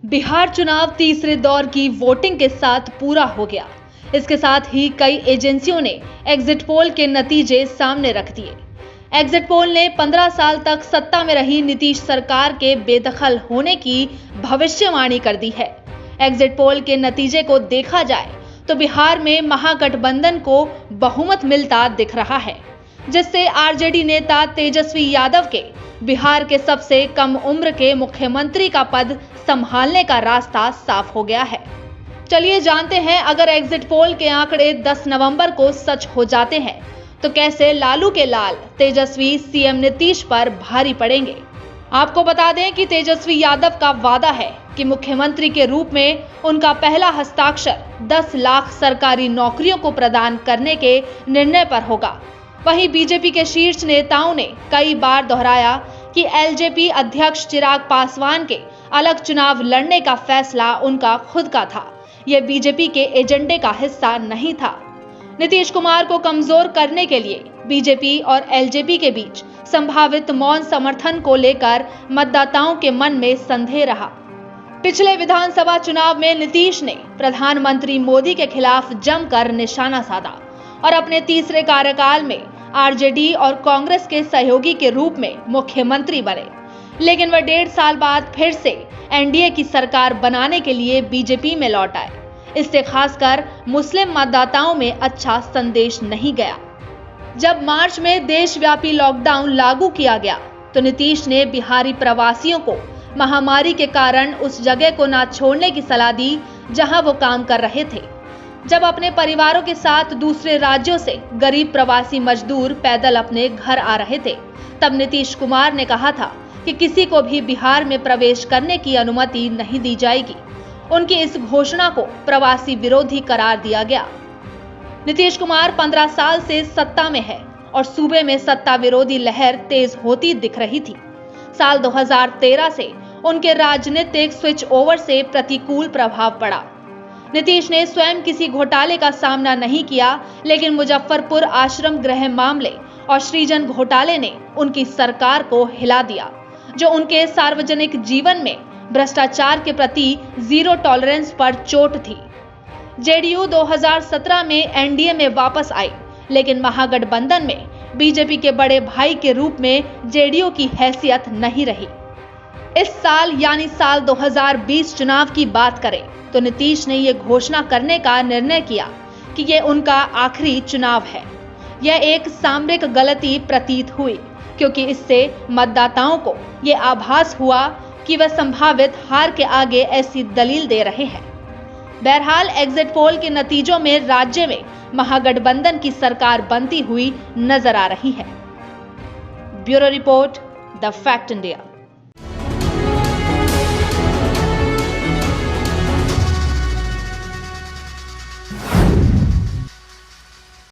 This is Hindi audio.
बिहार चुनाव तीसरे दौर की वोटिंग के साथ पूरा हो गया। इसके साथ ही कई एजेंसियों ने एग्जिट पोल के नतीजे सामने रख दिए। एग्जिट पोल ने 15 साल तक सत्ता में रही नीतीश सरकार के बेदखल होने की भविष्यवाणी कर दी है। एग्जिट पोल के नतीजे को देखा जाए तो बिहार में महागठबंधन को बहुमत मिलता दिख रहा है, जिससे आरजेडी नेता तेजस्वी यादव के बिहार के सबसे कम उम्र के मुख्यमंत्री का पद संभालने का रास्ता साफ हो गया है। चलिए जानते हैं, अगर एग्जिट पोल के आंकड़े 10 नवंबर को सच हो जाते हैं तो कैसे लालू के लाल तेजस्वी सीएम नीतीश पर भारी पड़ेंगे। आपको बता दें कि तेजस्वी यादव का वादा है कि मुख्यमंत्री के रूप में उनका पहला हस्ताक्षर 10 लाख सरकारी नौकरियों को प्रदान करने के निर्णय पर होगा। वहीं बीजेपी के शीर्ष नेताओं ने कई बार दोहराया कि एलजेपी अध्यक्ष चिराग पासवान के अलग चुनाव लड़ने का फैसला उनका खुद का था, यह बीजेपी के एजेंडे का हिस्सा नहीं था। नीतीश कुमार को कमजोर करने के लिए बीजेपी और एलजेपी के बीच संभावित मौन समर्थन को लेकर मतदाताओं के मन में संदेह रहा। पिछले विधानसभा चुनाव में नीतीश ने प्रधानमंत्री मोदी के खिलाफ जमकर निशाना साधा और अपने तीसरे कार्यकाल में आरजेडी और कांग्रेस के सहयोगी के रूप में मुख्यमंत्री बने, लेकिन वह 1.5 साल बाद फिर से एनडीए की सरकार बनाने के लिए बीजेपी में लौट आए। इससे खासकर मुस्लिम मतदाताओं में अच्छा संदेश नहीं गया। जब मार्च में देशव्यापी लॉकडाउन लागू किया गया तो नीतीश ने बिहारी प्रवासियों को महामारी के कारण उस जगह को न छोड़ने की सलाह दी जहां वो काम कर रहे थे। जब अपने परिवारों के साथ दूसरे राज्यों से गरीब प्रवासी मजदूर पैदल अपने घर आ रहे थे, तब नीतीश कुमार ने कहा था कि किसी को भी बिहार में प्रवेश करने की अनुमति नहीं दी जाएगी। उनकी इस घोषणा को प्रवासी विरोधी करार दिया गया। नीतीश कुमार 15 साल से सत्ता में है और सूबे में सत्ता विरोधी लहर तेज होती दिख रही थी। साल 2013 से उनके राजनीतिक स्विच ओवर से प्रतिकूल प्रभाव पड़ा। नीतीश ने स्वयं किसी घोटाले का सामना नहीं किया, लेकिन मुजफ्फरपुर आश्रम गृह मामले और सृजन घोटाले ने उनकी सरकार को हिला दिया, जो उनके सार्वजनिक जीवन में भ्रष्टाचार के प्रति जीरो टॉलरेंस पर चोट थी। जेडीयू 2017 में एनडीए में वापस आई, लेकिन महागठबंधन में बीजेपी के बड़े भाई के रूप में जेडीयू की हैसियत नहीं रही। इस साल यानी साल 2020 चुनाव की बात करें तो नीतीश ने यह घोषणा करने का निर्णय किया कि यह उनका आखिरी चुनाव है। यह एक सामरिक गलती प्रतीत हुई, क्योंकि इससे मतदाताओं को यह आभास हुआ कि वह संभावित हार के आगे ऐसी दलील दे रहे हैं। बहरहाल एग्जिट पोल के नतीजों में राज्य में महागठबंधन की सरकार बनती हुई नजर आ रही है। Bureau report, the fact India.